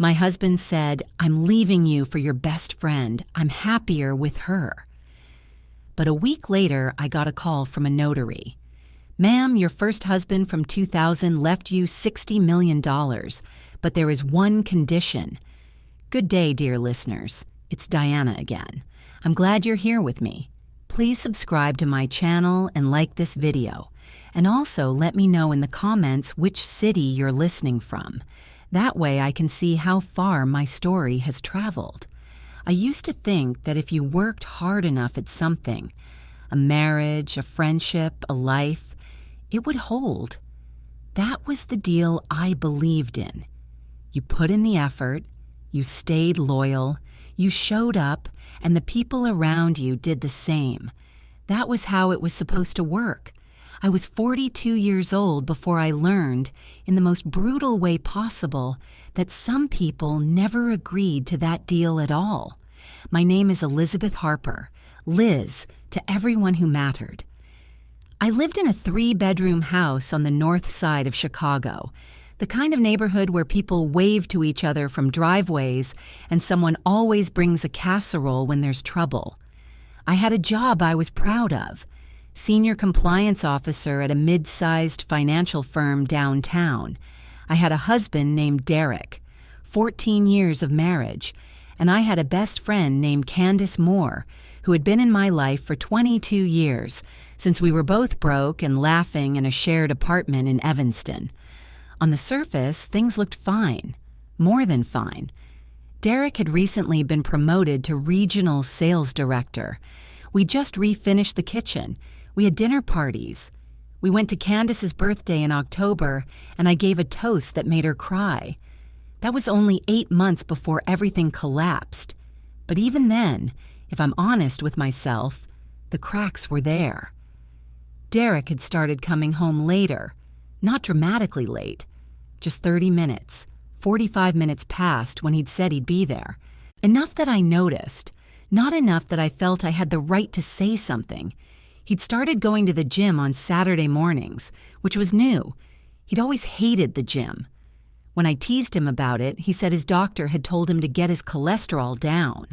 My husband said, "I'm leaving you for your best friend. I'm happier with her." But a week later, I got a call from a notary. "Ma'am, your first husband from 2000 left you $60 million, but there is one condition." Good day, dear listeners. It's Diana again. I'm glad you're here with me. Please subscribe to my channel and like this video. And also let me know in the comments which city you're listening from. That way I can see how far my story has traveled. I used to think that if you worked hard enough at something, a marriage, a friendship, a life, it would hold. That was the deal I believed in. You put in the effort, you stayed loyal, you showed up, and the people around you did the same. That was how it was supposed to work. I was 42 years old before I learned, in the most brutal way possible, that some people never agreed to that deal at all. My name is Elizabeth Harper, Liz, to everyone who mattered. I lived in a 3-bedroom house on the north side of Chicago, the kind of neighborhood where people wave to each other from driveways and someone always brings a casserole when there's trouble. I had a job I was proud of. Senior compliance officer at a mid-sized financial firm downtown. I had a husband named Derek, 14 years of marriage, and I had a best friend named Candace Moore, who had been in my life for 22 years, since we were both broke and laughing in a shared apartment in Evanston. On the surface, things looked fine, more than fine. Derek had recently been promoted to regional sales director. We just refinished the kitchen. We had dinner parties. We went to Candace's birthday in October, and I gave a toast that made her cry. That was only 8 months before everything collapsed. But even then, if I'm honest with myself, the cracks were there. Derek had started coming home later, not dramatically late, just 30 minutes, 45 minutes past when he'd said he'd be there. Enough that I noticed, not enough that I felt I had the right to say something. He'd started going to the gym on Saturday mornings, which was new. He'd always hated the gym. When I teased him about it, he said his doctor had told him to get his cholesterol down.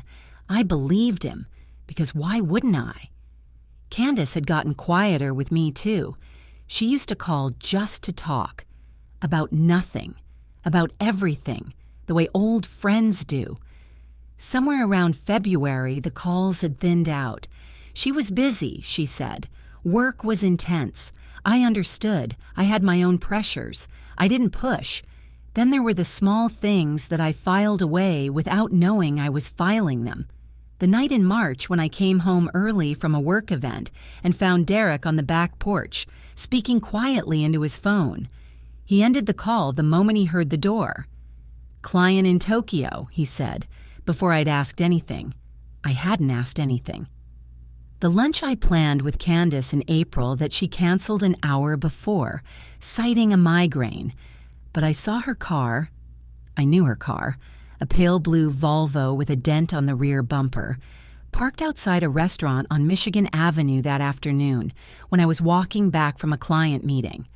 I believed him, because why wouldn't I? Candace had gotten quieter with me too. She used to call just to talk. About nothing. About everything. The way old friends do. Somewhere around February, the calls had thinned out. She was busy, she said. Work was intense. I understood. I had my own pressures. I didn't push. Then there were the small things that I filed away without knowing I was filing them. The night in March when I came home early from a work event and found Derek on the back porch, speaking quietly into his phone. He ended the call the moment he heard the door. "Client in Tokyo," he said, before I'd asked anything. I hadn't asked anything. The lunch I planned with Candace in April that she canceled an hour before, citing a migraine. But I saw her car. I knew her car. A pale blue Volvo with a dent on the rear bumper, parked outside a restaurant on Michigan Avenue that afternoon when I was walking back from a client meeting.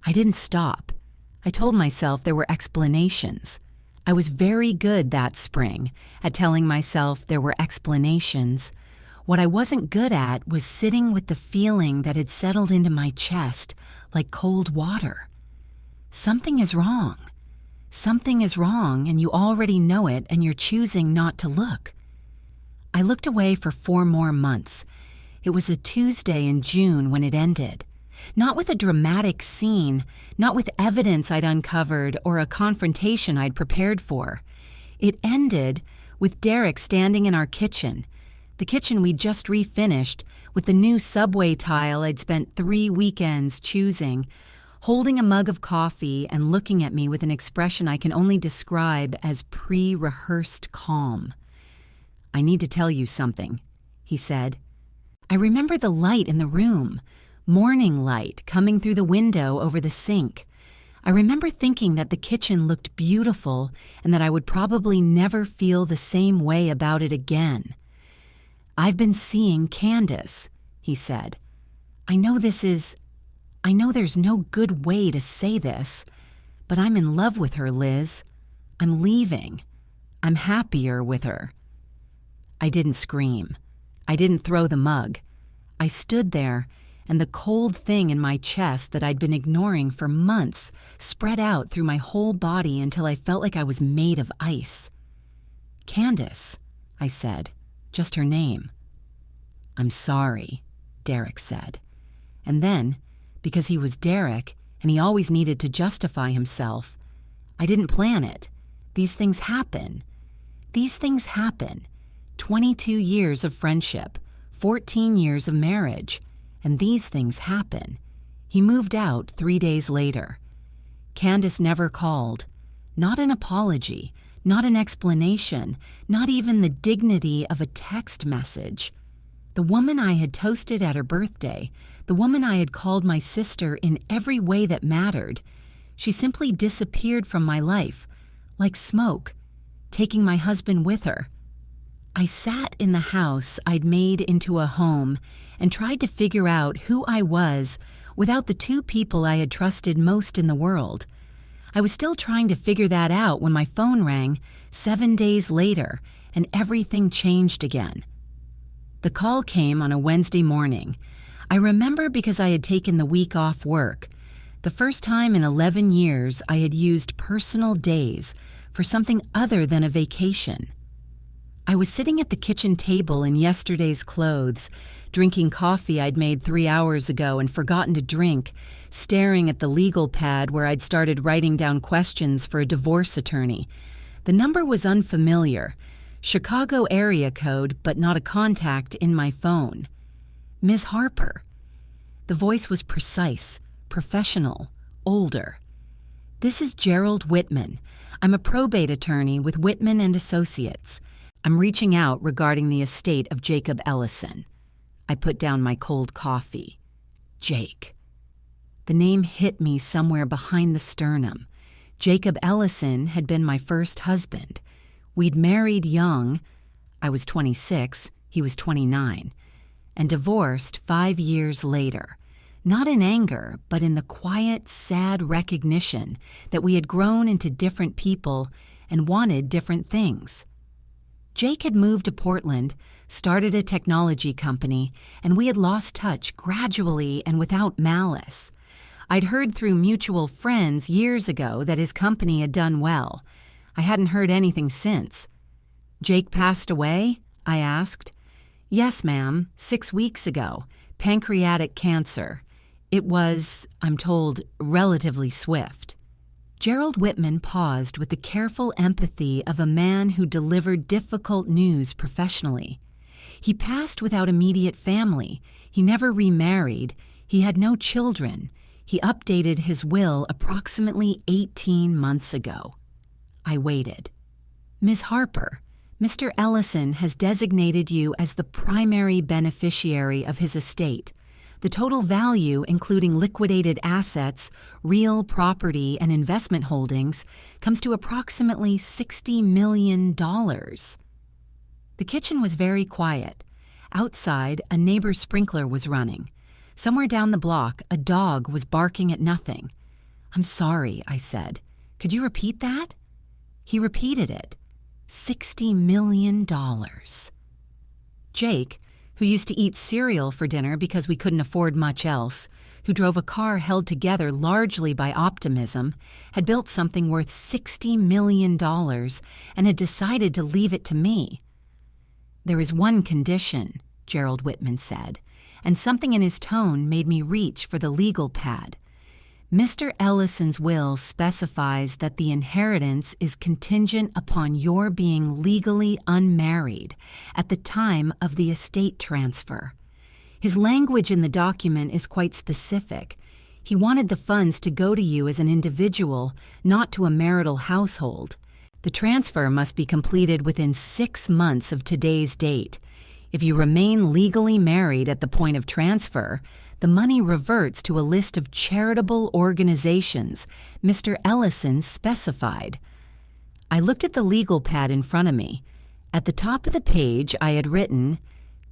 I didn't stop. I told myself there were explanations. I was very good that spring at telling myself there were explanations. What I wasn't good at was sitting with the feeling that had settled into my chest like cold water. Something is wrong. Something is wrong, and you already know it, and you're choosing not to look. I looked away for 4 more months. It was a Tuesday in June when it ended. Not with a dramatic scene, not with evidence I'd uncovered or a confrontation I'd prepared for. It ended with Derek standing in our kitchen, the kitchen we'd just refinished, with the new subway tile I'd spent 3 weekends choosing, holding a mug of coffee and looking at me with an expression I can only describe as pre-rehearsed calm. "I need to tell you something," he said. I remember the light in the room, morning light coming through the window over the sink. I remember thinking that the kitchen looked beautiful and that I would probably never feel the same way about it again. "I've been seeing Candace," he said. I know there's no good way to say this, but I'm in love with her, Liz. I'm leaving. I'm happier with her." I didn't scream. I didn't throw the mug. I stood there, and the cold thing in my chest that I'd been ignoring for months spread out through my whole body until I felt like I was made of ice. "Candace," I said, just her name. "I'm sorry," Derek said. And then, because he was Derek and he always needed to justify himself, "I didn't plan it. These things happen. These things happen. 22 years of friendship, 14 years of marriage, and these things happen." He moved out 3 days later. Candace never called. Not an apology, not an explanation, not even the dignity of a text message. The woman I had toasted at her birthday, the woman I had called my sister in every way that mattered, she simply disappeared from my life, like smoke, taking my husband with her. I sat in the house I'd made into a home and tried to figure out who I was without the two people I had trusted most in the world. I was still trying to figure that out when my phone rang 7 days later and everything changed again. The call came on a Wednesday morning. I remember because I had taken the week off work. The first time in 11 years I had used personal days for something other than a vacation. I was sitting at the kitchen table in yesterday's clothes, drinking coffee I'd made 3 hours ago and forgotten to drink, staring at the legal pad where I'd started writing down questions for a divorce attorney. The number was unfamiliar, Chicago area code, but not a contact in my phone. "Ms. Harper." The voice was precise, professional, older. "This is Gerald Whitman. I'm a probate attorney with Whitman and Associates. I'm reaching out regarding the estate of Jacob Ellison." I put down my cold coffee. Jake. The name hit me somewhere behind the sternum. Jacob Ellison had been my first husband. We'd married young. I was 26, he was 29, and divorced 5 years later. Not in anger, but in the quiet, sad recognition that we had grown into different people and wanted different things. Jake had moved to Portland, started a technology company, and we had lost touch gradually and without malice. I'd heard through mutual friends years ago that his company had done well. I hadn't heard anything since. "Jake passed away?" I asked. "Yes, ma'am, 6 weeks ago. Pancreatic cancer. It was, I'm told, relatively swift." Gerald Whitman paused with the careful empathy of a man who delivered difficult news professionally. He passed without immediate family. He never remarried. He had no children. He updated his will approximately 18 months ago. I waited. "Ms. Harper, Mr. Ellison has designated you as the primary beneficiary of his estate. The total value, including liquidated assets, real property, and investment holdings, comes to approximately $60 million. The kitchen was very quiet. Outside, a neighbor's sprinkler was running. Somewhere down the block, a dog was barking at nothing. "I'm sorry," I said. "Could you repeat that?" He repeated it. $60 million. Jake, who used to eat cereal for dinner because we couldn't afford much else, who drove a car held together largely by optimism, had built something worth $60 million and had decided to leave it to me. "There is one condition," Gerald Whitman said, and something in his tone made me reach for the legal pad. "Mr. Ellison's will specifies that the inheritance is contingent upon your being legally unmarried at the time of the estate transfer. His language in the document is quite specific. He wanted the funds to go to you as an individual, not to a marital household. The transfer must be completed within 6 months of today's date. If you remain legally married at the point of transfer, the money reverts to a list of charitable organizations Mr. Ellison specified." I looked at the legal pad in front of me. At the top of the page, I had written,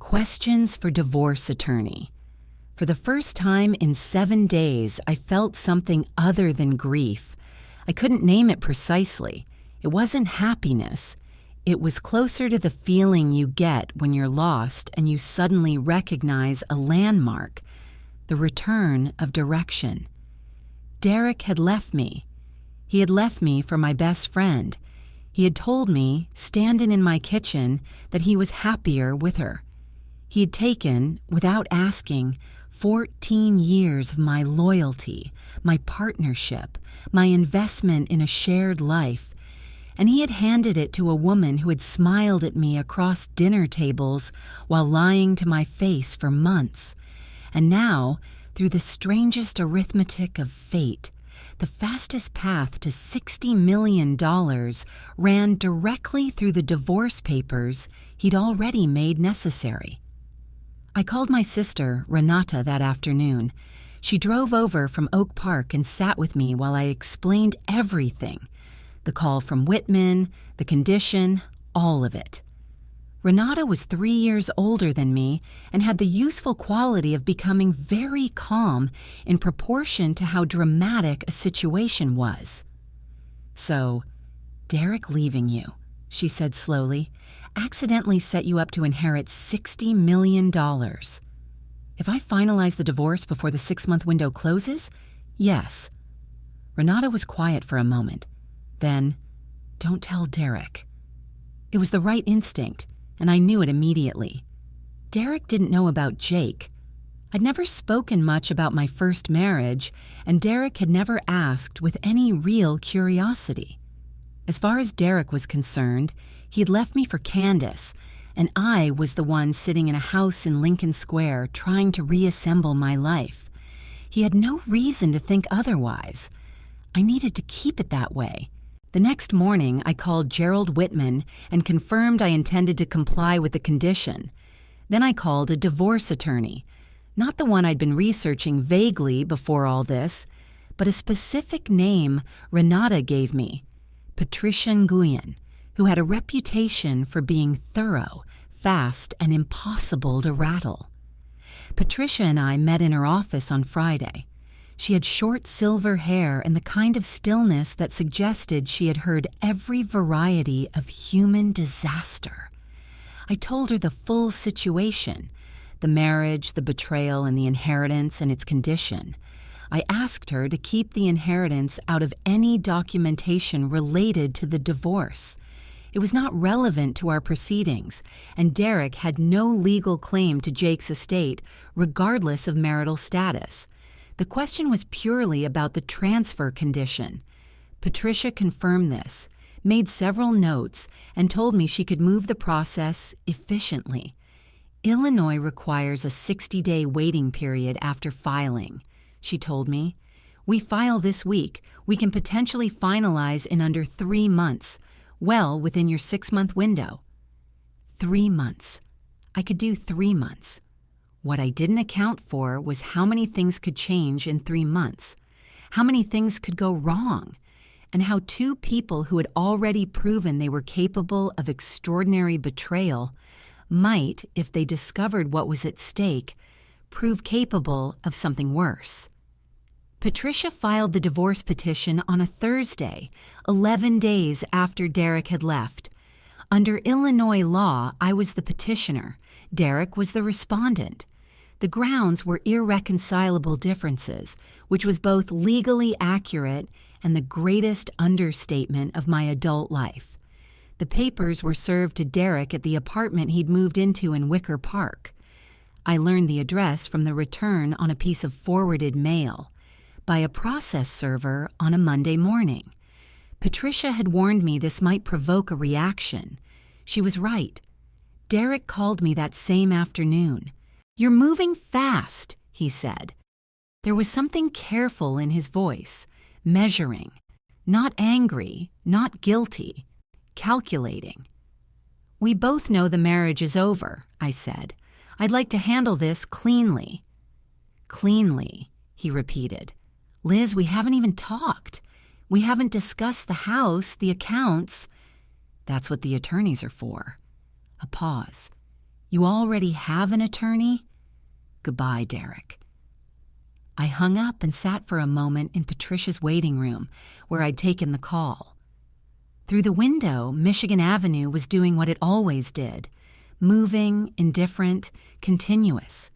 "Questions for divorce attorney." For the first time in 7 days, I felt something other than grief. I couldn't name it precisely. It wasn't happiness. It was closer to the feeling you get when you're lost and you suddenly recognize a landmark, the return of direction. Derek had left me. He had left me for my best friend. He had told me, standing in my kitchen, that he was happier with her. He had taken, without asking, 14 years of my loyalty, my partnership, my investment in a shared life, and he had handed it to a woman who had smiled at me across dinner tables while lying to my face for months. And now, through the strangest arithmetic of fate, the fastest path to $60 million ran directly through the divorce papers he'd already made necessary. I called my sister, Renata, that afternoon. She drove over from Oak Park and sat with me while I explained everything. The call from Whitman, the condition, all of it. Renata was 3 years older than me and had the useful quality of becoming very calm in proportion to how dramatic a situation was. "So, Derek leaving you," she said slowly, "accidentally set you up to inherit $60 million. If I finalize the divorce before the 6-month window closes, yes." Renata was quiet for a moment. Then, "Don't tell Derek." It was the right instinct, and I knew it immediately. Derek didn't know about Jake. I'd never spoken much about my first marriage, and Derek had never asked with any real curiosity. As far as Derek was concerned, he had left me for Candace, and I was the one sitting in a house in Lincoln Square trying to reassemble my life. He had no reason to think otherwise. I needed to keep it that way. The next morning, I called Gerald Whitman and confirmed I intended to comply with the condition. Then I called a divorce attorney, not the one I'd been researching vaguely before all this, but a specific name Renata gave me, Patricia Nguyen, who had a reputation for being thorough, fast, and impossible to rattle. Patricia and I met in her office on Friday. She had short silver hair and the kind of stillness that suggested she had heard every variety of human disaster. I told her the full situation, the marriage, the betrayal, and the inheritance and its condition. I asked her to keep the inheritance out of any documentation related to the divorce. It was not relevant to our proceedings, and Derek had no legal claim to Jake's estate, regardless of marital status. The question was purely about the transfer condition. Patricia confirmed this, made several notes, and told me she could move the process efficiently. Illinois requires a 60-day waiting period after filing, she told me. We file this week. We can potentially finalize in under 3 months, well within your 6-month window. 3 months. I could do 3 months. What I didn't account for was how many things could change in 3 months, how many things could go wrong, and how 2 people who had already proven they were capable of extraordinary betrayal might, if they discovered what was at stake, prove capable of something worse. Patricia filed the divorce petition on a Thursday, 11 days after Derek had left. Under Illinois law, I was the petitioner. Derek was the respondent. The grounds were irreconcilable differences, which was both legally accurate and the greatest understatement of my adult life. The papers were served to Derek at the apartment he'd moved into in Wicker Park. I learned the address from the return on a piece of forwarded mail, by a process server on a Monday morning. Patricia had warned me this might provoke a reaction. She was right. Derek called me that same afternoon. "You're moving fast," he said. There was something careful in his voice, measuring, not angry, not guilty, calculating. "We both know the marriage is over," I said. "I'd like to handle this cleanly." "Cleanly," he repeated. "Liz, we haven't even talked. We haven't discussed the house, the accounts." "That's what the attorneys are for." A pause. "You already have an attorney?" "Goodbye, Derek." I hung up and sat for a moment in Patricia's waiting room, where I'd taken the call. Through the window, Michigan Avenue was doing what it always did, moving, indifferent, continuous.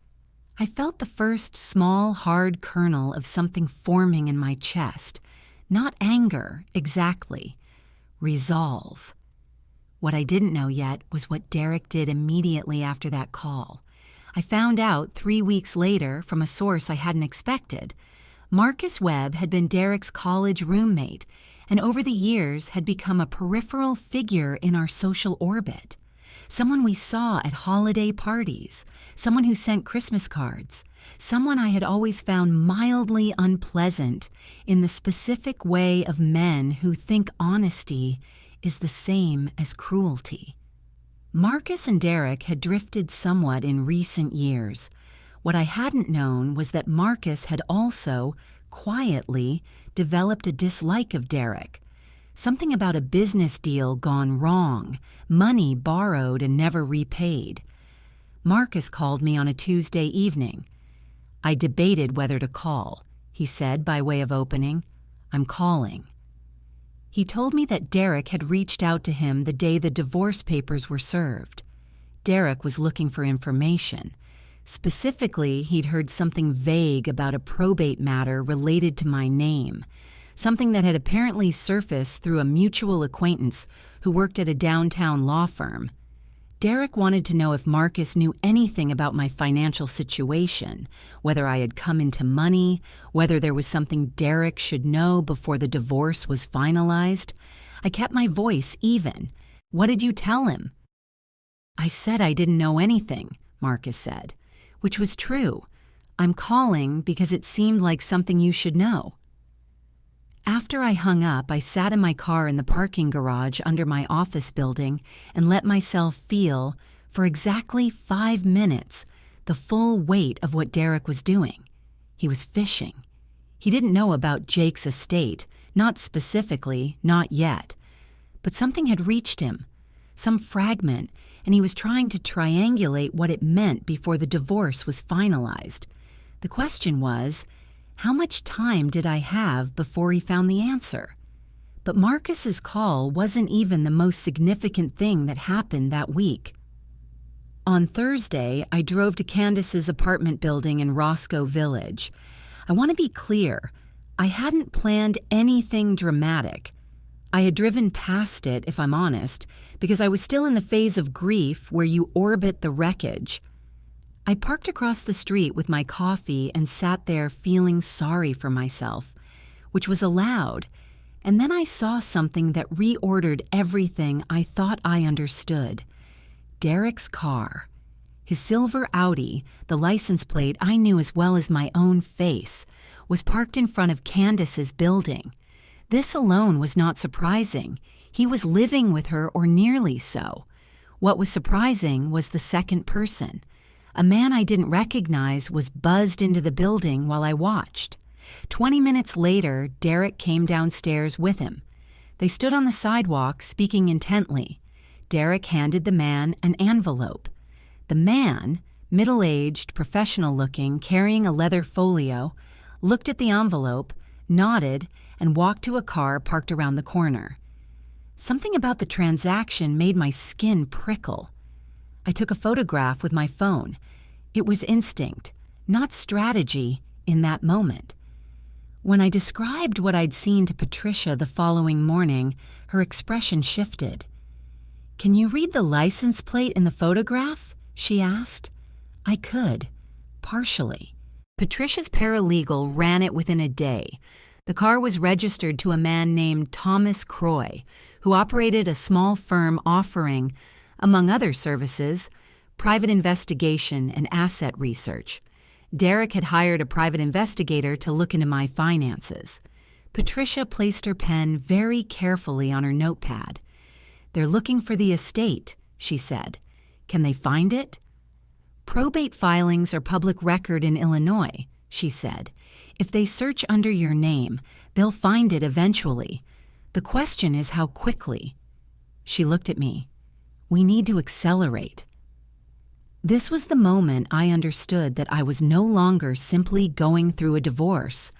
I felt the first small, hard kernel of something forming in my chest. Not anger, exactly. Resolve. What I didn't know yet was what Derek did immediately after that call. I found out 3 weeks later from a source I hadn't expected. Marcus Webb had been Derek's college roommate, and over the years had become a peripheral figure in our social orbit. Someone we saw at holiday parties, someone who sent Christmas cards, someone I had always found mildly unpleasant in the specific way of men who think honesty is the same as cruelty. Marcus and Derek had drifted somewhat in recent years. What I hadn't known was that Marcus had also, quietly, developed a dislike of Derek. Something about a business deal gone wrong, money borrowed and never repaid. Marcus called me on a Tuesday evening. I debated whether to call. He said by way of opening, "I'm calling." He told me that Derek had reached out to him the day the divorce papers were served. Derek was looking for information. Specifically, he'd heard something vague about a probate matter related to my name, something that had apparently surfaced through a mutual acquaintance who worked at a downtown law firm. Derek wanted to know if Marcus knew anything about my financial situation, whether I had come into money, whether there was something Derek should know before the divorce was finalized. I kept my voice even. "What did you tell him?" "I said I didn't know anything," Marcus said, which was true. "I'm calling because it seemed like something you should know." After I hung up, I sat in my car in the parking garage under my office building and let myself feel, for exactly 5 minutes, the full weight of what Derek was doing. He was fishing. He didn't know about Jake's estate, not specifically, not yet. But something had reached him, some fragment, and he was trying to triangulate what it meant before the divorce was finalized. The question was, how much time did I have before he found the answer? But Marcus's call wasn't even the most significant thing that happened that week. On Thursday, I drove to Candace's apartment building in Roscoe Village. I want to be clear, I hadn't planned anything dramatic. I had driven past it, if I'm honest, because I was still in the phase of grief where you orbit the wreckage. I parked across the street with my coffee and sat there feeling sorry for myself, which was allowed, and then I saw something that reordered everything I thought I understood. Derek's car. His silver Audi, the license plate I knew as well as my own face, was parked in front of Candace's building. This alone was not surprising. He was living with her, or nearly so. What was surprising was the second person. A man I didn't recognize was buzzed into the building while I watched. 20 minutes later, Derek came downstairs with him. They stood on the sidewalk, speaking intently. Derek handed the man an envelope. The man, middle-aged, professional-looking, carrying a leather folio, looked at the envelope, nodded, and walked to a car parked around the corner. Something about the transaction made my skin prickle. I took a photograph with my phone. It was instinct, not strategy, in that moment. When I described what I'd seen to Patricia the following morning, her expression shifted. "Can you read the license plate in the photograph?" she asked. I could, partially. Patricia's paralegal ran it within a day. The car was registered to a man named Thomas Croy, who operated a small firm offering, among other services, private investigation and asset research. Derek had hired a private investigator to look into my finances. Patricia placed her pen very carefully on her notepad. "They're looking for the estate," she said. "Can they find it?" "Probate filings are public record in Illinois," she said. "If they search under your name, they'll find it eventually. The question is how quickly." She looked at me. "We need to accelerate." This was the moment I understood that I was no longer simply going through a divorce.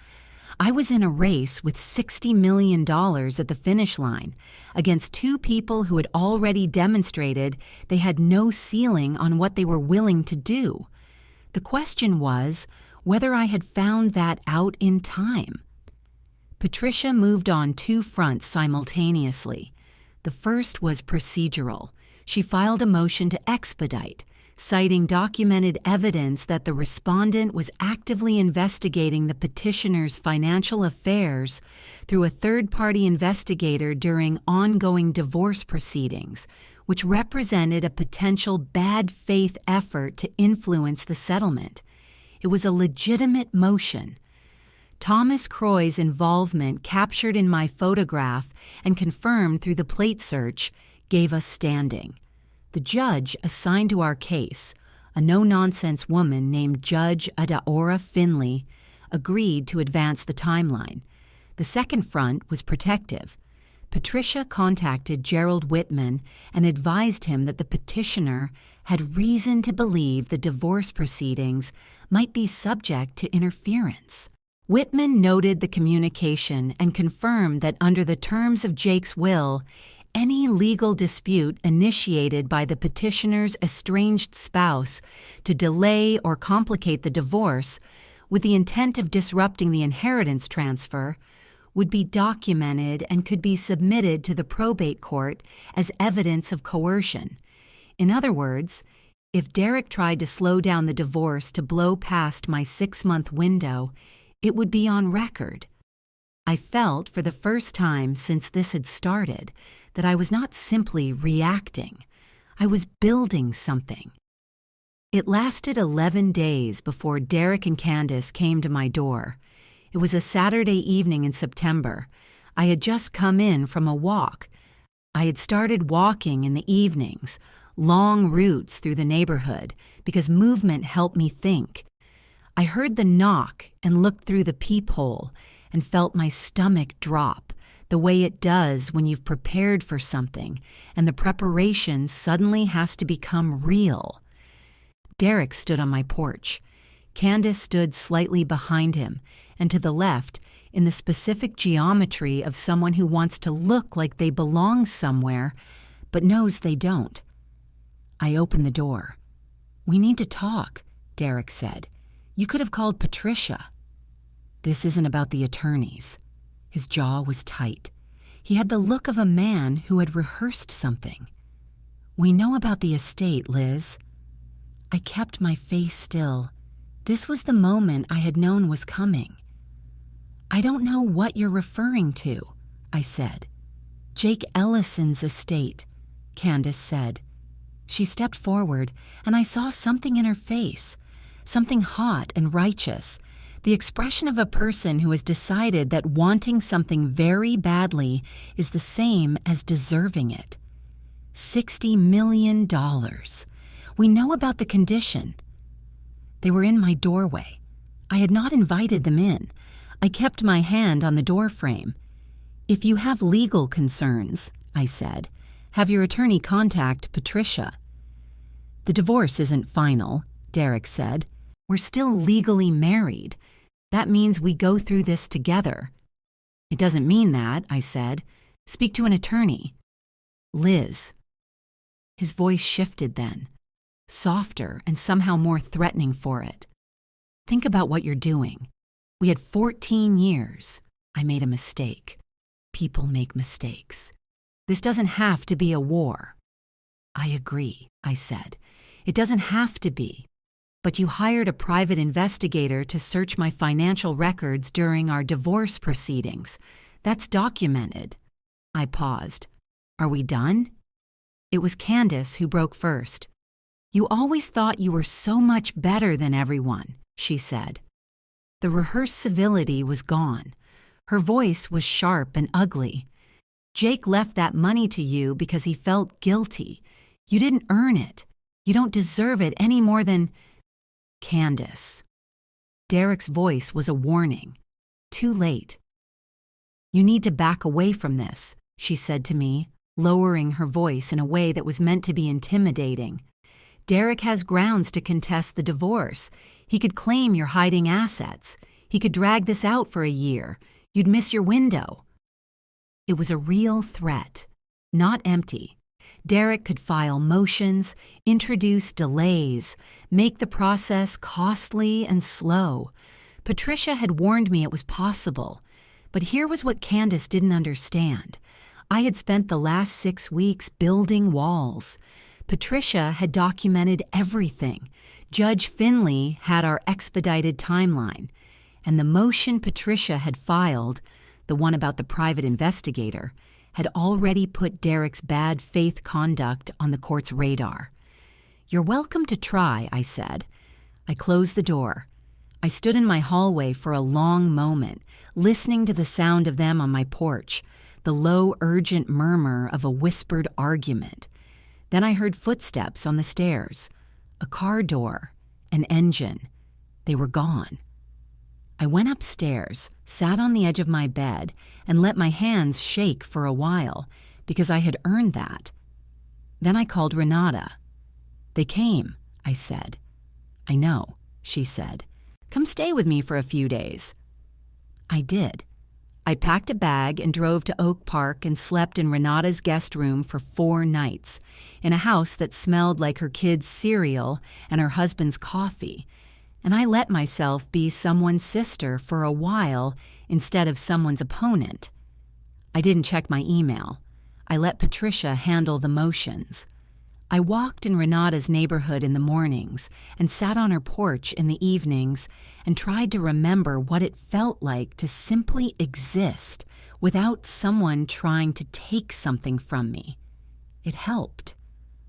I was in a race with $60 million at the finish line against two people who had already demonstrated they had no ceiling on what they were willing to do. The question was whether I had found that out in time. Patricia moved on two fronts simultaneously. The first was procedural. She filed a motion to expedite, citing documented evidence that the respondent was actively investigating the petitioner's financial affairs through a third-party investigator during ongoing divorce proceedings, which represented a potential bad faith effort to influence the settlement. It was a legitimate motion. Thomas Croy's involvement, captured in my photograph and confirmed through the plate search, gave us standing. The judge assigned to our case, a no-nonsense woman named Judge Adaora Finley, agreed to advance the timeline. The second front was protective. Patricia contacted Gerald Whitman and advised him that the petitioner had reason to believe the divorce proceedings might be subject to interference. Whitman noted the communication and confirmed that under the terms of Jake's will, any legal dispute initiated by the petitioner's estranged spouse to delay or complicate the divorce with the intent of disrupting the inheritance transfer would be documented and could be submitted to the probate court as evidence of coercion. In other words, if Derek tried to slow down the divorce to blow past my 6-month window, it would be on record. I felt, for the first time since this had started, that I was not simply reacting. I was building something. It lasted 11 days before Derek and Candace came to my door. It was a Saturday evening in September. I had just come in from a walk. I had started walking in the evenings, long routes through the neighborhood, because movement helped me think. I heard the knock and looked through the peephole and felt my stomach drop, the way it does when you've prepared for something and the preparation suddenly has to become real. Derek stood on my porch. Candace stood slightly behind him, and to the left, in the specific geometry of someone who wants to look like they belong somewhere, but knows they don't. I opened the door. "We need to talk," Derek said. "You could have called Patricia." "This isn't about the attorneys." His jaw was tight. He had the look of a man who had rehearsed something. "We know about the estate, Liz." I kept my face still. This was the moment I had known was coming. "I don't know what you're referring to," I said. "Jake Ellison's estate," Candace said. She stepped forward, and I saw something in her face, something hot and righteous, the expression of a person who has decided that wanting something very badly is the same as deserving it. $60 million. We know about the condition. They were in my doorway. I had not invited them in. I kept my hand on the doorframe. "If you have legal concerns," I said, "have your attorney contact Patricia." "The divorce isn't final," Derek said. "We're still legally married. That means we go through this together." "It doesn't mean that," I said. "Speak to an attorney." "Liz." His voice shifted then, softer and somehow more threatening for it. "Think about what you're doing. We had 14 years. I made a mistake. People make mistakes. This doesn't have to be a war." "I agree," I said. "It doesn't have to be. But you hired a private investigator to search my financial records during our divorce proceedings. That's documented." I paused. "Are we done?" It was Candace who broke first. "You always thought you were so much better than everyone," she said. The rehearsed civility was gone. Her voice was sharp and ugly. "Jake left that money to you because he felt guilty. You didn't earn it. You don't deserve it any more than—" "Candace." Derek's voice was a warning. Too late. "You need to back away from this," she said to me, lowering her voice in a way that was meant to be intimidating. "Derek has grounds to contest the divorce. He could claim you're hiding assets. He He could drag this out for a year. You'd miss your window. It was a real threat, not empty. Derek could file motions, introduce delays, make the process costly and slow. Patricia had warned me it was possible. But here was what Candace didn't understand. I had spent the last 6 weeks building walls. Patricia had documented everything. Judge Finley had our expedited timeline. And the motion Patricia had filed, the one about the private investigator, had already put Derek's bad faith conduct on the court's radar. "You're welcome to try," I said. I closed the door. I stood in my hallway for a long moment, listening to the sound of them on my porch, the low, urgent murmur of a whispered argument. Then I heard footsteps on the stairs, a car door, an engine. They were gone. I went upstairs, sat on the edge of my bed, and let my hands shake for a while, because I had earned that. Then I called Renata. "They came," I said. "I know," she said. "Come stay with me for a few days." I did. I packed a bag and drove to Oak Park and slept in Renata's guest room for 4 nights, in a house that smelled like her kids' cereal and her husband's coffee. And I let myself be someone's sister for a while instead of someone's opponent. I didn't check my email. I let Patricia handle the motions. I walked in Renata's neighborhood in the mornings and sat on her porch in the evenings and tried to remember what it felt like to simply exist without someone trying to take something from me. It helped,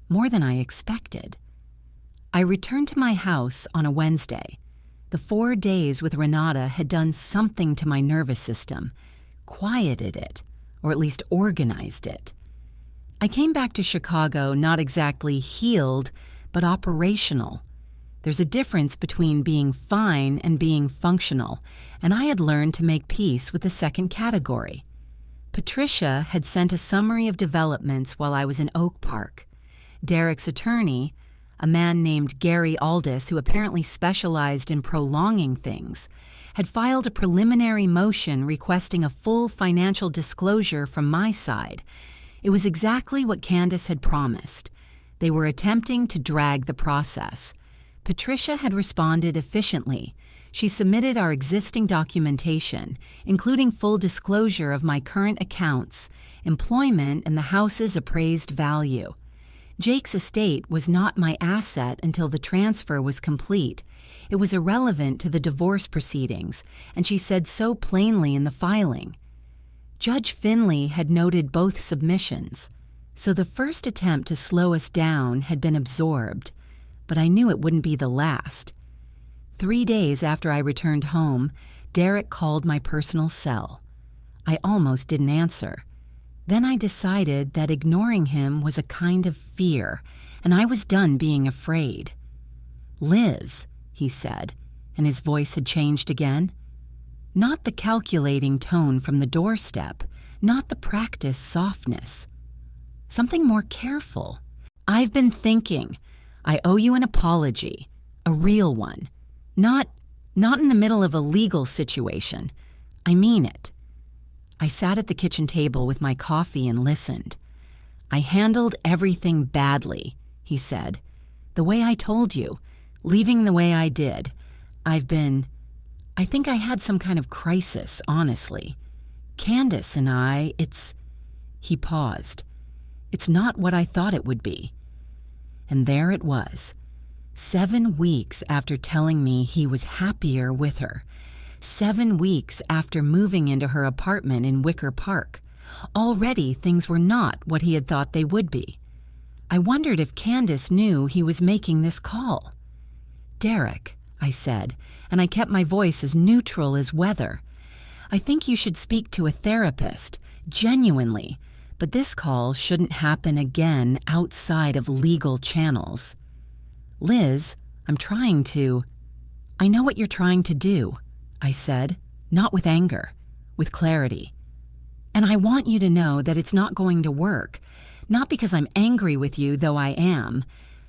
more than I expected. I returned to my house on a Wednesday. The 4 days with Renata had done something to my nervous system, quieted it, or at least organized it. I came back to Chicago not exactly healed, but operational. There's a difference between being fine and being functional, and I had learned to make peace with the second category. Patricia had sent a summary of developments while I was in Oak Park. Derek's attorney, a man named Gary Aldis, who apparently specialized in prolonging things, had filed a preliminary motion requesting a full financial disclosure from my side. It was exactly what Candace had promised. They were attempting to drag the process. Patricia had responded efficiently. She submitted our existing documentation, including full disclosure of my current accounts, employment, and the house's appraised value. Jake's estate was not my asset until the transfer was complete. It was irrelevant to the divorce proceedings, and she said so plainly in the filing. Judge Finley had noted both submissions, so the first attempt to slow us down had been absorbed, but I knew it wouldn't be the last. 3 days after I returned home, Derek called my personal cell. I almost didn't answer. Then I decided that ignoring him was a kind of fear, and I was done being afraid. "Liz," he said, and his voice had changed again. Not the calculating tone from the doorstep, not the practiced softness. Something more careful. "I've been thinking. I owe you an apology, a real one. Not in the middle of a legal situation. I mean it." I sat at the kitchen table with my coffee and listened. "I handled everything badly," he said. "The way I told you, leaving the way I did. I think I had some kind of crisis, honestly. Candace and I, He paused. "It's not what I thought it would be." And there it was. 7 weeks after telling me he was happier with her. 7 weeks after moving into her apartment in Wicker Park. Already things were not what he had thought they would be. I wondered if Candace knew he was making this call. "Derek," I said, and I kept my voice as neutral as weather. "I think you should speak to a therapist, genuinely, but this call shouldn't happen again outside of legal channels." "Liz, I know what you're trying to do," I said, not with anger, with clarity. "And I want you to know that it's not going to work, not because I'm angry with you, though I am,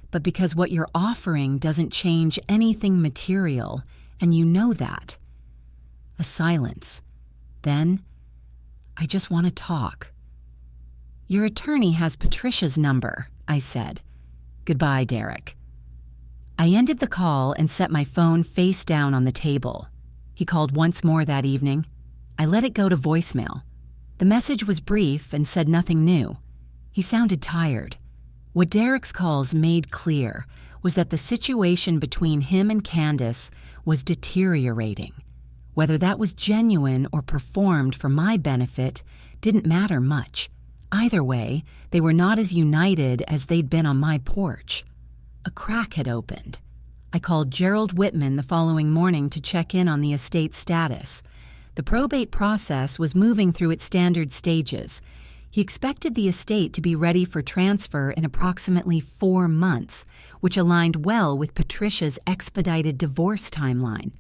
but because what you're offering doesn't change anything material, and you know that." A silence. Then, "I just want to talk." "Your attorney has Patricia's number," I said. "Goodbye, Derek." I ended the call and set my phone face down on the table. He called once more that evening. I let it go to voicemail. The message was brief and said nothing new. He sounded tired. What Derek's calls made clear was that the situation between him and Candace was deteriorating. Whether that was genuine or performed for my benefit didn't matter much. Either way, they were not as united as they'd been on my porch. A crack had opened. I called Gerald Whitman the following morning to check in on the estate's status. The probate process was moving through its standard stages. He expected the estate to be ready for transfer in approximately 4 months, which aligned well with Patricia's expedited divorce timeline.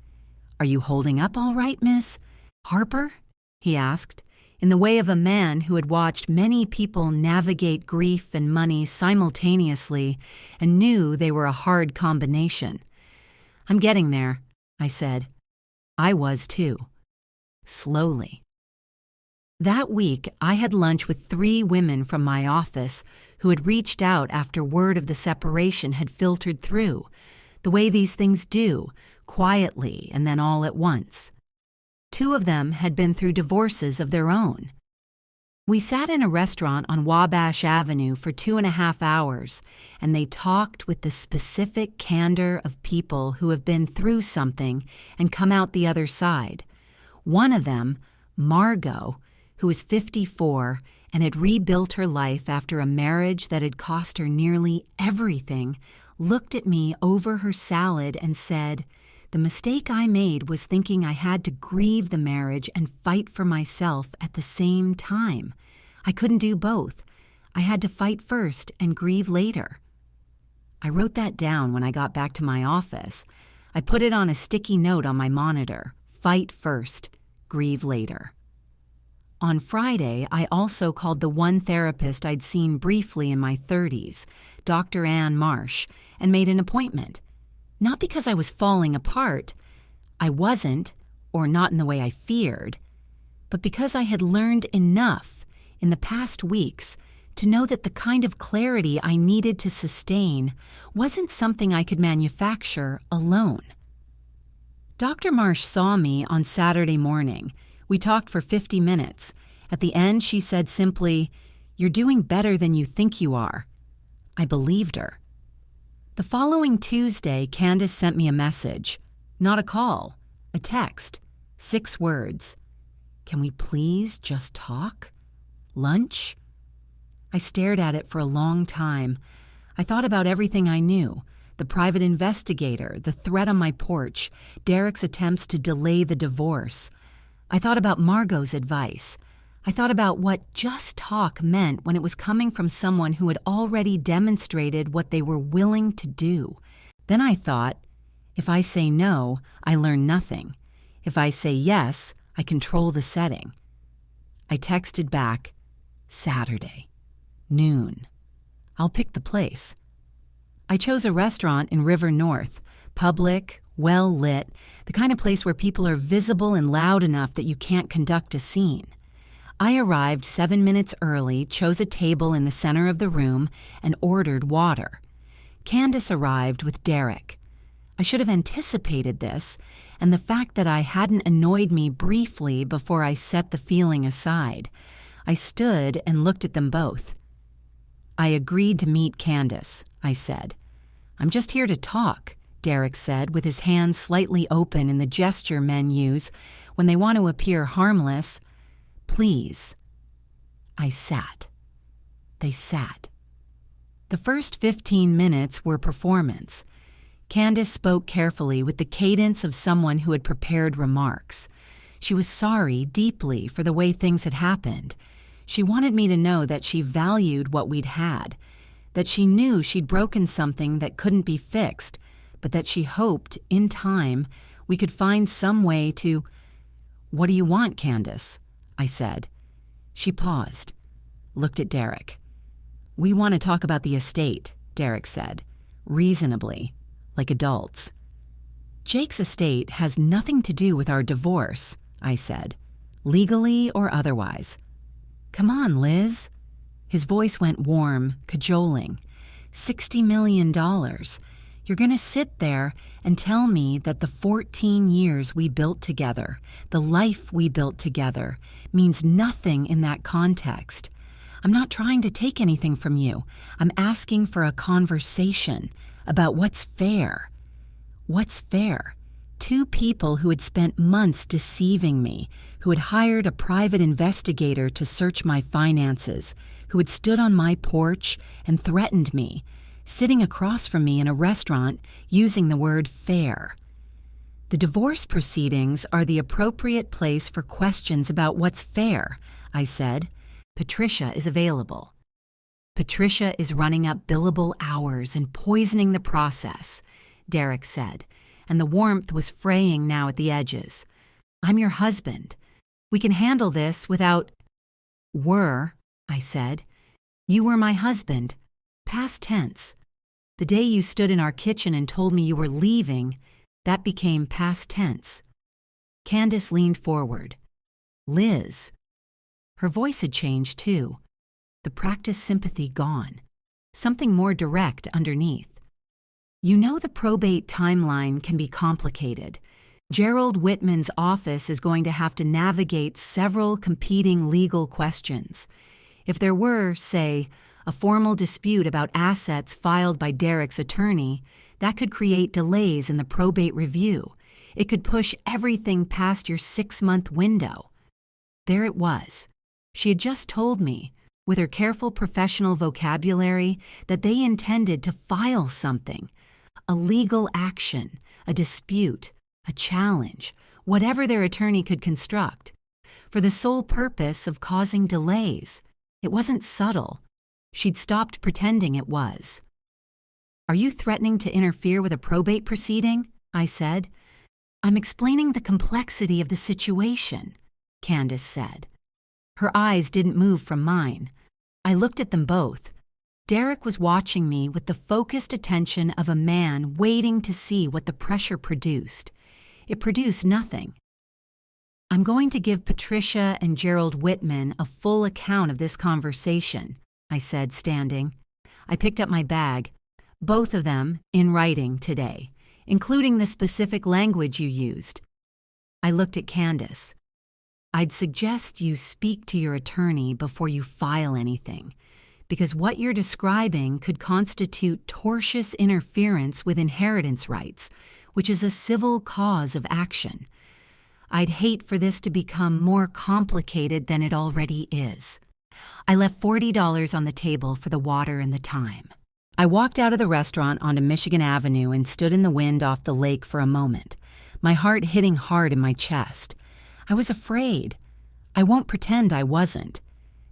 "Are you holding up all right, Miss Harper?" he asked, in the way of a man who had watched many people navigate grief and money simultaneously and knew they were a hard combination. "I'm getting there," I said. I was too. Slowly. That week, I had lunch with 3 women from my office who had reached out after word of the separation had filtered through, the way these things do, quietly and then all at once. 2 of them had been through divorces of their own. We sat in a restaurant on Wabash Avenue for 2.5 hours, and they talked with the specific candor of people who have been through something and come out the other side. One of them, Margot, who was 54 and had rebuilt her life after a marriage that had cost her nearly everything, looked at me over her salad and said, "The mistake I made was thinking I had to grieve the marriage and fight for myself at the same time. I couldn't do both. I had to fight first and grieve later." I wrote that down when I got back to my office. I put it on a sticky note on my monitor. Fight first, grieve later. On Friday, I also called the one therapist I'd seen briefly in my 30s, Dr. Ann Marsh, and made an appointment. Not because I was falling apart. I wasn't, or not in the way I feared, but because I had learned enough in the past weeks to know that the kind of clarity I needed to sustain wasn't something I could manufacture alone. Dr. Marsh saw me on Saturday morning. We talked for 50 minutes. At the end, she said simply, "You're doing better than you think you are." I believed her. The following Tuesday, Candace sent me a message. Not a call, a text. 6 words. "Can we please just talk? Lunch?" I stared at it for a long time. I thought about everything I knew. The private investigator, the threat on my porch, Derek's attempts to delay the divorce. I thought about Margot's advice. I thought about what just talk meant when it was coming from someone who had already demonstrated what they were willing to do. Then I thought, if I say no, I learn nothing. If I say yes, I control the setting. I texted back, "Saturday, noon. I'll pick the place." I chose a restaurant in River North, public, well-lit, the kind of place where people are visible and loud enough that you can't conduct a scene. I arrived 7 minutes early, chose a table in the center of the room, and ordered water. Candace arrived with Derek. I should have anticipated this, and the fact that I hadn't annoyed me briefly before I set the feeling aside. I stood and looked at them both. "I agreed to meet Candace," I said. "I'm just here to talk," Derek said, with his hands slightly open in the gesture men use when they want to appear harmless. "Please." I sat. They sat. The first 15 minutes were performance. Candace spoke carefully with the cadence of someone who had prepared remarks. She was sorry deeply for the way things had happened. She wanted me to know that she valued what we'd had, that she knew she'd broken something that couldn't be fixed, but that she hoped, in time, we could find some way to— "What do you want, Candace?" I said. She paused, looked at Derek. "We want to talk about the estate," Derek said, reasonably, like adults. "Jake's estate has nothing to do with our divorce," I said, legally or otherwise. Come on, Liz. His voice went warm, cajoling. $60 million. You're going to sit there and tell me that the 14 years we built together, the life we built together, means nothing in that context. I'm not trying to take anything from you. I'm asking for a conversation about what's fair. What's fair? Two people who had spent months deceiving me, who had hired a private investigator to search my finances, who had stood on my porch and threatened me, sitting across from me in a restaurant using the word fair. The divorce proceedings are the appropriate place for questions about what's fair, I said. Patricia is available. Patricia is running up billable hours and poisoning the process, Derek said, and the warmth was fraying now at the edges. I'm your husband. We can handle this without... Were, I said. You were my husband. Past tense. The day you stood in our kitchen and told me you were leaving, that became past tense. Candace leaned forward. Liz. Her voice had changed, too. The practiced sympathy gone. Something more direct underneath. You know the probate timeline can be complicated. Gerald Whitman's office is going to have to navigate several competing legal questions. If there were, say, a formal dispute about assets filed by Derek's attorney, that could create delays in the probate review. It could push everything past your 6-month window. There it was. She had just told me, with her careful professional vocabulary, that they intended to file something. A legal action, a dispute, a challenge, whatever their attorney could construct, for the sole purpose of causing delays. It wasn't subtle. She'd stopped pretending it was. Are you threatening to interfere with a probate proceeding? I said. I'm explaining the complexity of the situation, Candace said. Her eyes didn't move from mine. I looked at them both. Derek was watching me with the focused attention of a man waiting to see what the pressure produced. It produced nothing. I'm going to give Patricia and Gerald Whitman a full account of this conversation, I said, standing. I picked up my bag, both of them in writing today, including the specific language you used. I looked at Candace. I'd suggest you speak to your attorney before you file anything, because what you're describing could constitute tortious interference with inheritance rights, which is a civil cause of action. I'd hate for this to become more complicated than it already is. I left $40 on the table for the water and the time. I walked out of the restaurant onto Michigan Avenue and stood in the wind off the lake for a moment, my heart hitting hard in my chest. I was afraid. I won't pretend I wasn't.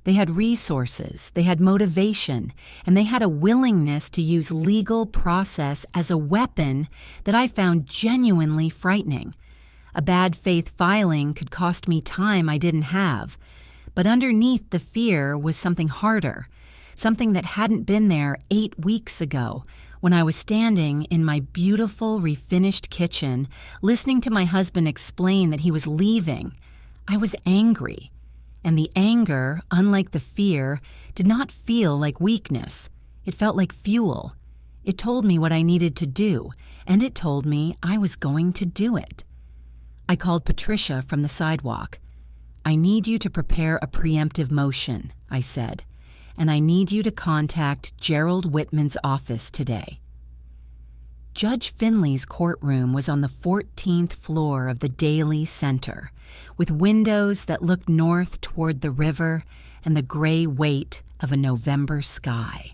They had resources, they had motivation, and they had a willingness to use legal process as a weapon that I found genuinely frightening. A bad faith filing could cost me time I didn't have, but underneath the fear was something harder, something that hadn't been there 8 weeks ago when I was standing in my beautiful, refinished kitchen, listening to my husband explain that he was leaving. I was angry. And the anger, unlike the fear, did not feel like weakness. It felt like fuel. It told me what I needed to do, and it told me I was going to do it. I called Patricia from the sidewalk. I need you to prepare a preemptive motion, I said, and I need you to contact Gerald Whitman's office today. Judge Finley's courtroom was on the 14th floor of the Daly Center, with windows that looked north toward the river and the gray weight of a November sky.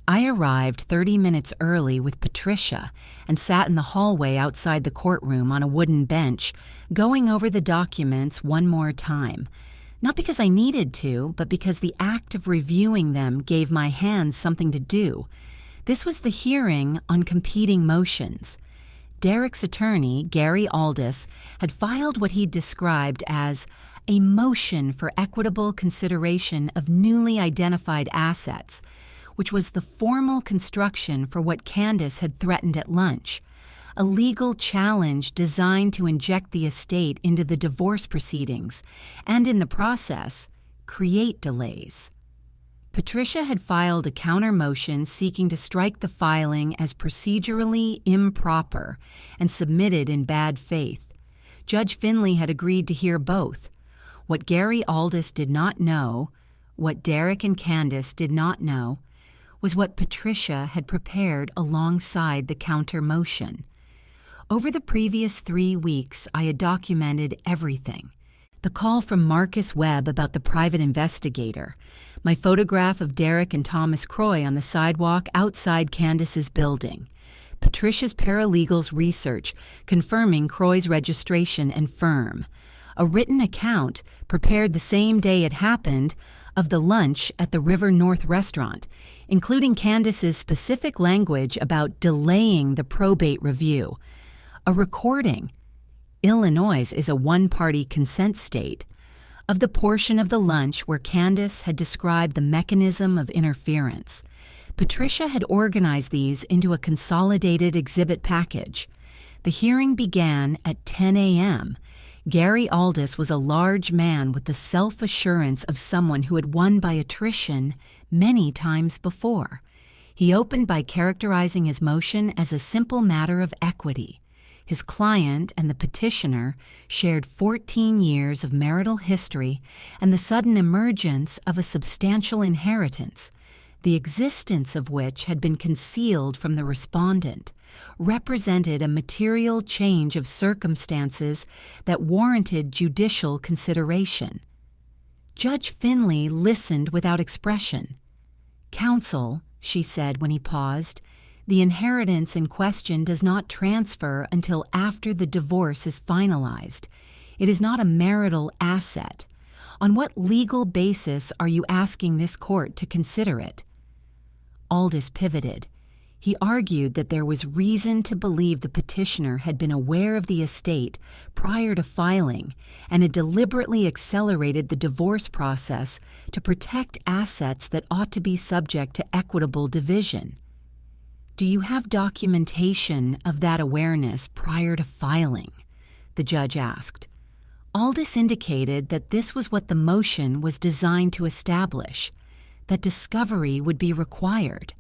I arrived 30 minutes early with Patricia and sat in the hallway outside the courtroom on a wooden bench, going over the documents one more time, not because I needed to, but because the act of reviewing them gave my hands something to do. This was the hearing on competing motions. Derek's attorney, Gary Aldis, had filed what he'd described as a motion for equitable consideration of newly identified assets, which was the formal construction for what Candace had threatened at lunch, a legal challenge designed to inject the estate into the divorce proceedings and, in the process, create delays. Patricia had filed a counter motion seeking to strike the filing as procedurally improper and submitted in bad faith. Judge Finley had agreed to hear both. What Gary Aldis did not know, what Derek and Candace did not know, was what Patricia had prepared alongside the counter motion. Over the previous 3 weeks, I had documented everything. The call from Marcus Webb about the private investigator, my photograph of Derek and Thomas Croy on the sidewalk outside Candace's building, Patricia's paralegal's research confirming Croy's registration and firm, a written account, prepared the same day it happened, of the lunch at the River North restaurant, including Candace's specific language about delaying the probate review, a recording — Illinois is a one-party consent state — of the portion of the lunch where Candace had described the mechanism of interference. Patricia had organized these into a consolidated exhibit package. The hearing began at 10 a.m. Gary Aldis was a large man with the self-assurance of someone who had won by attrition many times before. He opened by characterizing his motion as a simple matter of equity. His client and the petitioner shared 14 years of marital history and the sudden emergence of a substantial inheritance, the existence of which had been concealed from the respondent, represented a material change of circumstances that warranted judicial consideration. Judge Finley listened without expression. "Counsel," she said when he paused, "the inheritance in question does not transfer until after the divorce is finalized. It is not a marital asset. On what legal basis are you asking this court to consider it?" Aldis pivoted. He argued that there was reason to believe the petitioner had been aware of the estate prior to filing and had deliberately accelerated the divorce process to protect assets that ought to be subject to equitable division. "Do you have documentation of that awareness prior to filing?" the judge asked. Aldis indicated that this was what the motion was designed to establish, that discovery would be required.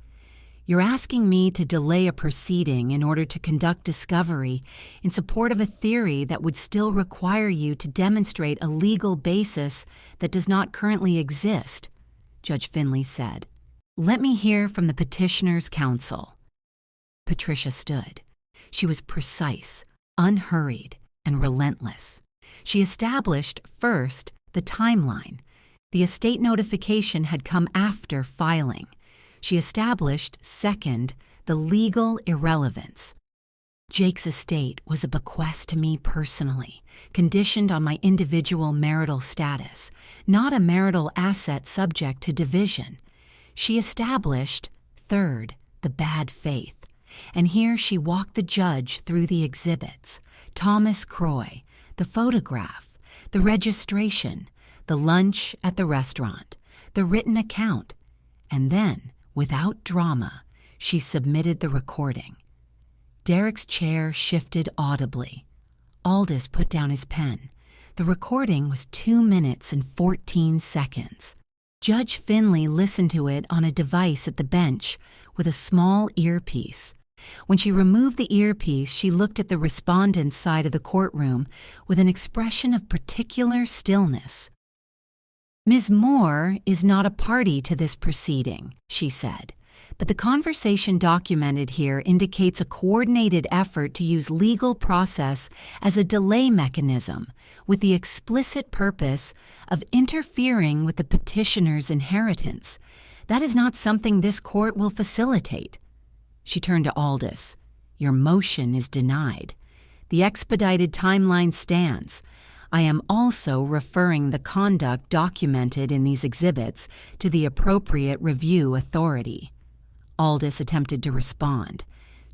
"You're asking me to delay a proceeding in order to conduct discovery in support of a theory that would still require you to demonstrate a legal basis that does not currently exist," Judge Finley said. "Let me hear from the petitioner's counsel." Patricia stood. She was precise, unhurried, and relentless. She established, first, the timeline. The estate notification had come after filing. She established, second, the legal irrelevance. Jake's estate was a bequest to me personally, conditioned on my individual marital status, not a marital asset subject to division. She established, third, the bad faith. And here she walked the judge through the exhibits: Thomas Croy, the photograph, the registration, the lunch at the restaurant, the written account, and then, without drama, she submitted the recording. Derek's chair shifted audibly. Aldis put down his pen. The recording was 2 minutes and 14 seconds. Judge Finley listened to it on a device at the bench with a small earpiece. When she removed the earpiece, she looked at the respondent's side of the courtroom with an expression of particular stillness. "Ms. Moore is not a party to this proceeding," she said, "but the conversation documented here indicates a coordinated effort to use legal process as a delay mechanism with the explicit purpose of interfering with the petitioner's inheritance. That is not something this court will facilitate." She turned to Aldis. "Your motion is denied. The expedited timeline stands. I am also referring the conduct documented in these exhibits to the appropriate review authority." Aldis attempted to respond.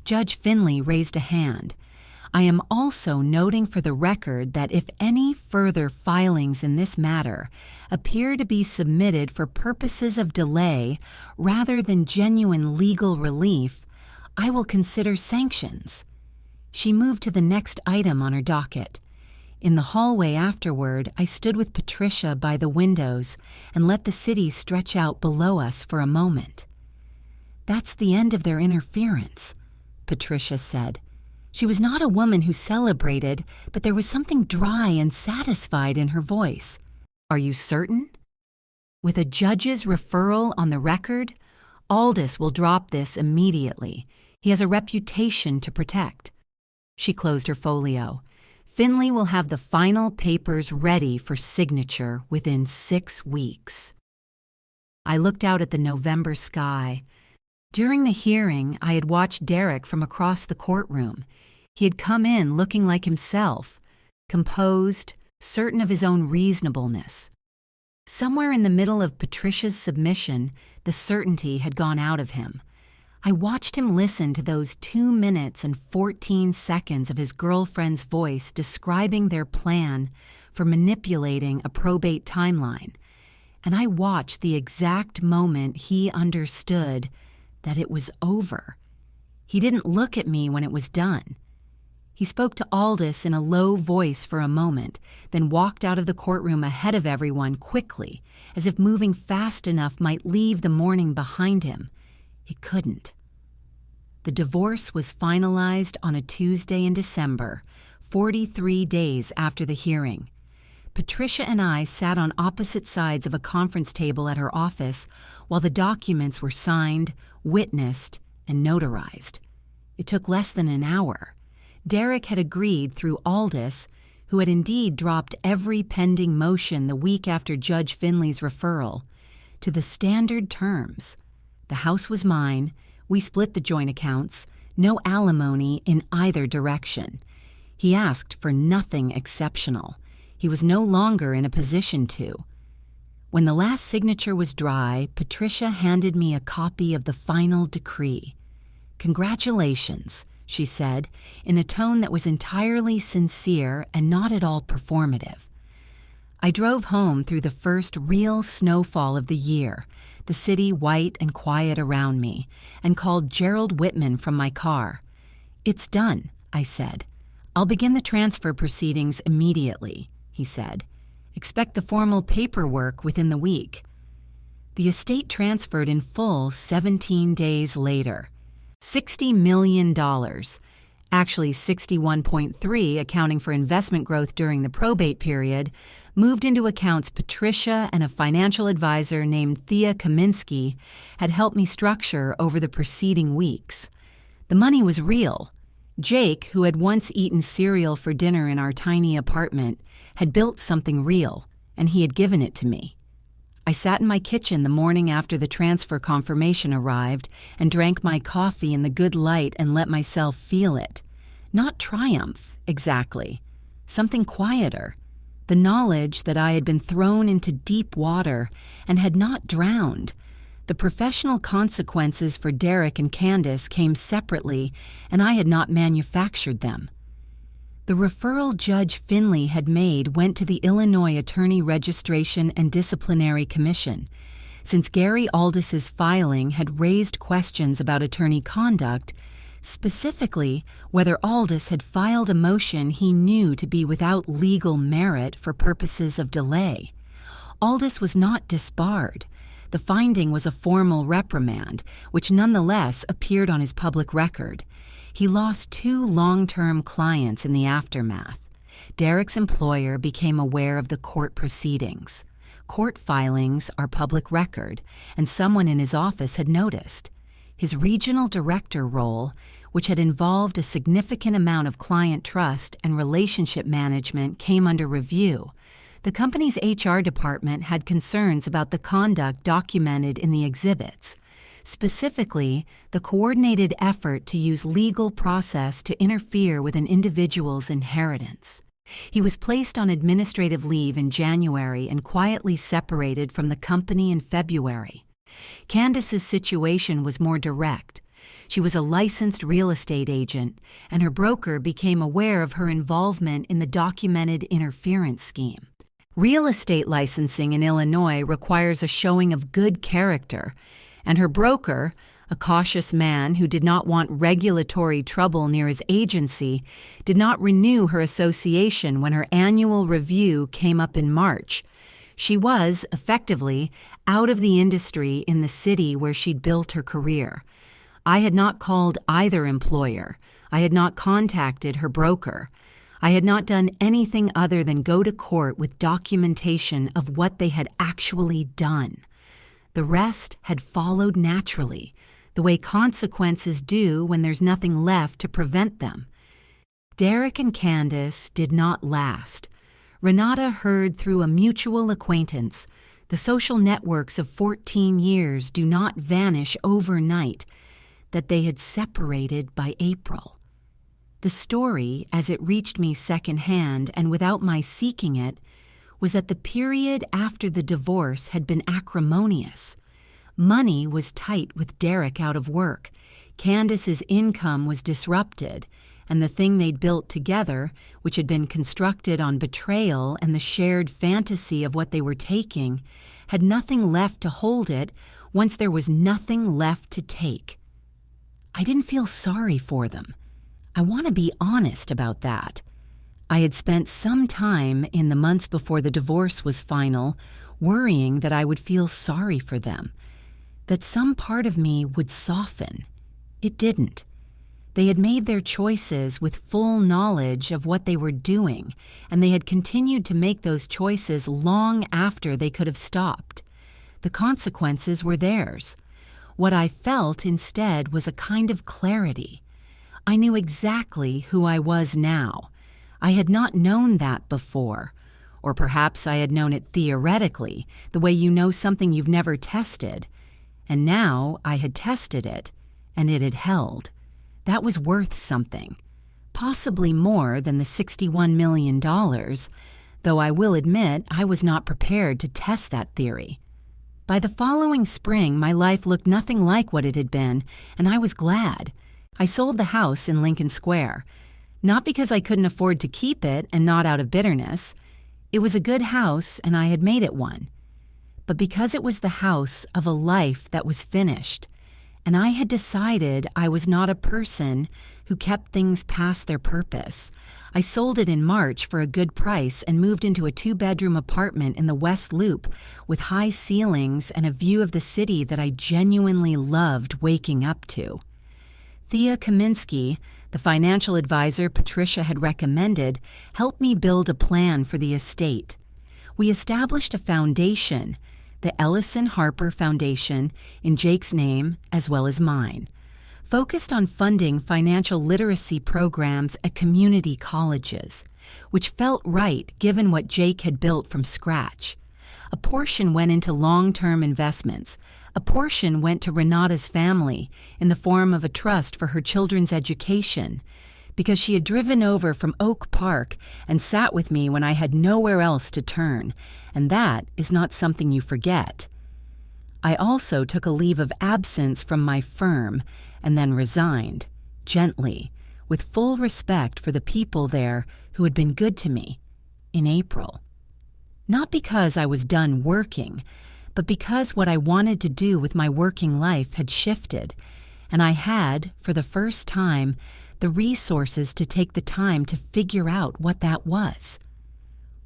Judge Finley raised a hand. "I am also noting for the record that if any further filings in this matter appear to be submitted for purposes of delay rather than genuine legal relief, I will consider sanctions." She moved to the next item on her docket. In the hallway afterward, I stood with Patricia by the windows and let the city stretch out below us for a moment. "That's the end of their interference," Patricia said. She was not a woman who celebrated, but there was something dry and satisfied in her voice. "Are you certain?" "With a judge's referral on the record, Aldis will drop this immediately. He has a reputation to protect." She closed her folio. "Finley will have the final papers ready for signature within 6 weeks." I looked out at the November sky. During the hearing, I had watched Derek from across the courtroom. He had come in looking like himself, composed, certain of his own reasonableness. Somewhere in the middle of Patricia's submission, the certainty had gone out of him. I watched him listen to those 2 minutes and 14 seconds of his girlfriend's voice describing their plan for manipulating a probate timeline, and I watched the exact moment he understood that it was over. He didn't look at me when it was done. He spoke to Aldis in a low voice for a moment, then walked out of the courtroom ahead of everyone quickly, as if moving fast enough might leave the morning behind him. It couldn't. The divorce was finalized on a Tuesday in December, 43 days after the hearing. Patricia and I sat on opposite sides of a conference table at her office while the documents were signed, witnessed, and notarized. It took less than an hour. Derek had agreed through Aldis, who had indeed dropped every pending motion the week after Judge Finley's referral, to the standard terms. The house was mine, we split the joint accounts, no alimony in either direction. He asked for nothing exceptional. He was no longer in a position to. When the last signature was dry, Patricia handed me a copy of the final decree. "Congratulations," she said, in a tone that was entirely sincere and not at all performative. I drove home through the first real snowfall of the year, the city white and quiet around me, and called Gerald Whitman from my car. "It's done," I said. "I'll begin the transfer proceedings immediately," he said. "Expect the formal paperwork within the week." The estate transferred in full 17 days later. $60 million, actually 61.3 accounting for investment growth during the probate period, moved into accounts Patricia and a financial advisor named Thea Kaminsky had helped me structure over the preceding weeks. The money was real. Jake, who had once eaten cereal for dinner in our tiny apartment, had built something real, and he had given it to me. I sat in my kitchen the morning after the transfer confirmation arrived and drank my coffee in the good light and let myself feel it. Not triumph, exactly. Something quieter. The knowledge that I had been thrown into deep water and had not drowned. The professional consequences for Derek and Candace came separately, and I had not manufactured them. The referral Judge Finley had made went to the Illinois Attorney Registration and Disciplinary Commission. Since Gary Aldis's filing had raised questions about attorney conduct, specifically whether Aldis had filed a motion he knew to be without legal merit for purposes of delay. Aldis was not disbarred. The finding was a formal reprimand, which nonetheless appeared on his public record. He lost 2 long-term clients in the aftermath. Derek's employer became aware of the court proceedings. Court filings are public record, and someone in his office had noticed. His regional director role, which had involved a significant amount of client trust and relationship management, came under review. The company's HR department had concerns about the conduct documented in the exhibits. Specifically, the coordinated effort to use legal process to interfere with an individual's inheritance. He was placed on administrative leave in January and quietly separated from the company in February. Candace's situation was more direct. She was a licensed real estate agent, and her broker became aware of her involvement in the documented interference scheme. Real estate licensing in Illinois requires a showing of good character, and her broker, A cautious man who did not want regulatory trouble near his agency did not renew her association when her annual review came up in March. She was, effectively, out of the industry in the city where she'd built her career. I had not called either employer. I had not contacted her broker. I had not done anything other than go to court with documentation of what they had actually done. The rest had followed naturally, the way consequences do when there's nothing left to prevent them. Derek and Candace did not last. Renata heard through a mutual acquaintance. The social networks of 14 years do not vanish overnight, that they had separated by April. The story, as it reached me secondhand and without my seeking it, was that the period after the divorce had been acrimonious. Money was tight with Derek out of work. Candace's income was disrupted, and the thing they'd built together, which had been constructed on betrayal and the shared fantasy of what they were taking, had nothing left to hold it once there was nothing left to take. I didn't feel sorry for them. I want to be honest about that. I had spent some time in the months before the divorce was final worrying that I would feel sorry for them, that some part of me would soften. It didn't. They had made their choices with full knowledge of what they were doing, and they had continued to make those choices long after they could have stopped. The consequences were theirs. What I felt instead was a kind of clarity. I knew exactly who I was now. I had not known that before. Or perhaps I had known it theoretically, the way you know something you've never tested. And now I had tested it, and it had held. That was worth something. Possibly more than the $61 million, though I will admit I was not prepared to test that theory. By the following spring, my life looked nothing like what it had been, and I was glad. I sold the house in Lincoln Square, not because I couldn't afford to keep it and not out of bitterness. It was a good house and I had made it one, but because it was the house of a life that was finished, and I had decided I was not a person who kept things past their purpose. I sold it in March for a good price and moved into a 2-bedroom apartment in the West Loop with high ceilings and a view of the city that I genuinely loved waking up to. Thea Kaminsky, the financial advisor Patricia had recommended, helped me build a plan for the estate. We established a foundation, the Ellison Harper Foundation, in Jake's name as well as mine, focused on funding financial literacy programs at community colleges, which felt right given what Jake had built from scratch. A portion went into long-term investments. A portion went to Renata's family in the form of a trust for her children's education, because she had driven over from Oak Park and sat with me when I had nowhere else to turn, and that is not something you forget. I also took a leave of absence from my firm and then resigned, gently, with full respect for the people there who had been good to me, in April. Not because I was done working, but because what I wanted to do with my working life had shifted, and I had, for the first time, the resources to take the time to figure out what that was.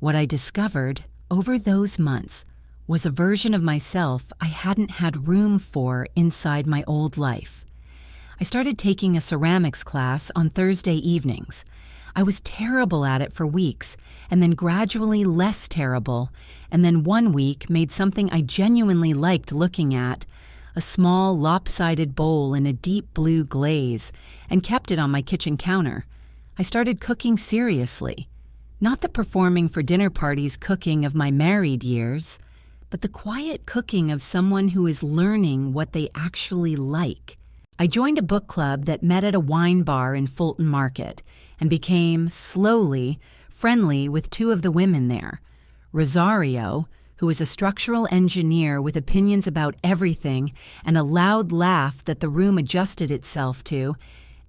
What I discovered over those months was a version of myself I hadn't had room for inside my old life. I started taking a ceramics class on Thursday evenings. I was terrible at it for weeks, and then gradually less terrible, and then one week made something I genuinely liked looking at, a small lopsided bowl in a deep blue glaze, and kept it on my kitchen counter. I started cooking seriously. Not the performing for dinner parties cooking of my married years, but the quiet cooking of someone who is learning what they actually like. I joined a book club that met at a wine bar in Fulton Market and became, slowly, friendly with two of the women there. Rosario, who was a structural engineer with opinions about everything and a loud laugh that the room adjusted itself to,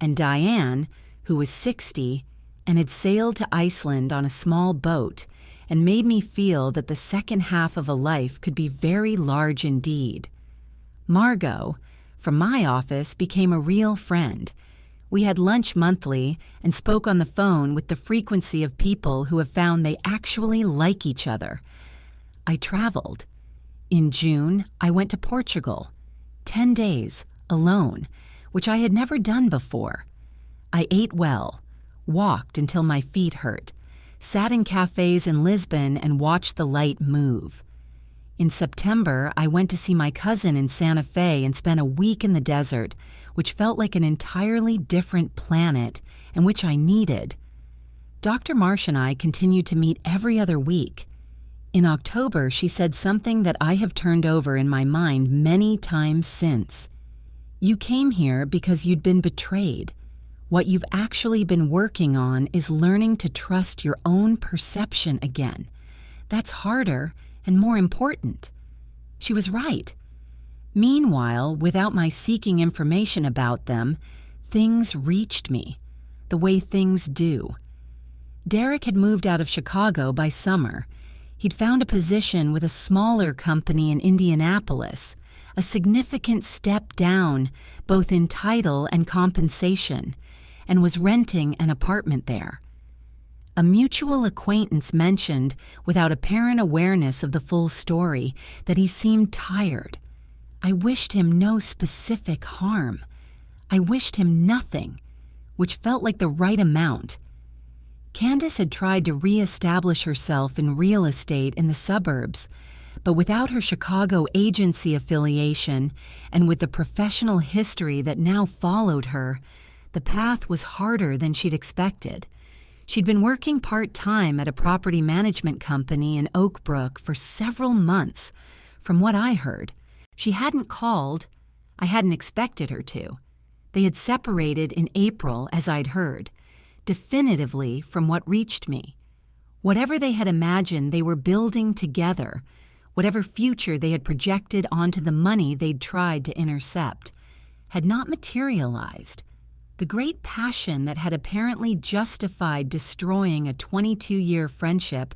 and Diane, who was 60 and had sailed to Iceland on a small boat and made me feel that the second half of a life could be very large indeed. Margot, from my office became a real friend. We had lunch monthly and spoke on the phone with the frequency of people who have found they actually like each other. I traveled. In June, I went to Portugal. 10 days, alone, which I had never done before. I ate well, walked until my feet hurt, sat in cafes in Lisbon and watched the light move. In September, I went to see my cousin in Santa Fe and spent a week in the desert, which felt like an entirely different planet and which I needed. Dr. Marsh and I continued to meet every other week. In October, she said something that I have turned over in my mind many times since. You came here because you'd been betrayed. What you've actually been working on is learning to trust your own perception again. That's harder and more important. She was right. Meanwhile, without my seeking information about them, things reached me, the way things do. Derek had moved out of Chicago by summer. He'd found a position with a smaller company in Indianapolis, a significant step down, both in title and compensation, and was renting an apartment there. A mutual acquaintance mentioned, without apparent awareness of the full story, that he seemed tired. I wished him no specific harm. I wished him nothing, which felt like the right amount. Candace had tried to re-establish herself in real estate in the suburbs, but without her Chicago agency affiliation and with the professional history that now followed her, the path was harder than she'd expected. She'd been working part-time at a property management company in Oak Brook for several months. From what I heard, she hadn't called. I hadn't expected her to. They had separated in April, as I'd heard, definitively from what reached me. Whatever they had imagined they were building together, whatever future they had projected onto the money they'd tried to intercept, had not materialized. The great passion that had apparently justified destroying a 22-year friendship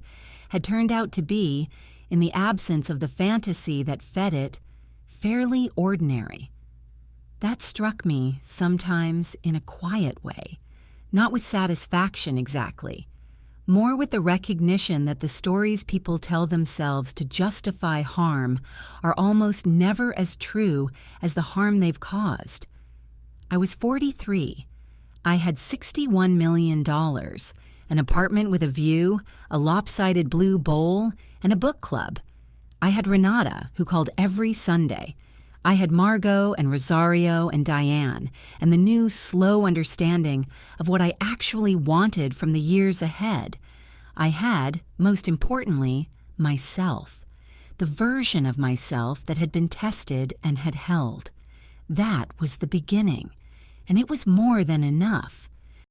had turned out to be, in the absence of the fantasy that fed it, fairly ordinary. That struck me sometimes in a quiet way, not with satisfaction exactly, more with the recognition that the stories people tell themselves to justify harm are almost never as true as the harm they've caused. I was 43. I had $61 million, an apartment with a view, a lopsided blue bowl, and a book club. I had Renata, who called every Sunday. I had Margot and Rosario and Diane, and the new, slow understanding of what I actually wanted from the years ahead. I had, most importantly, myself, the version of myself that had been tested and had held. That was the beginning, and it was more than enough.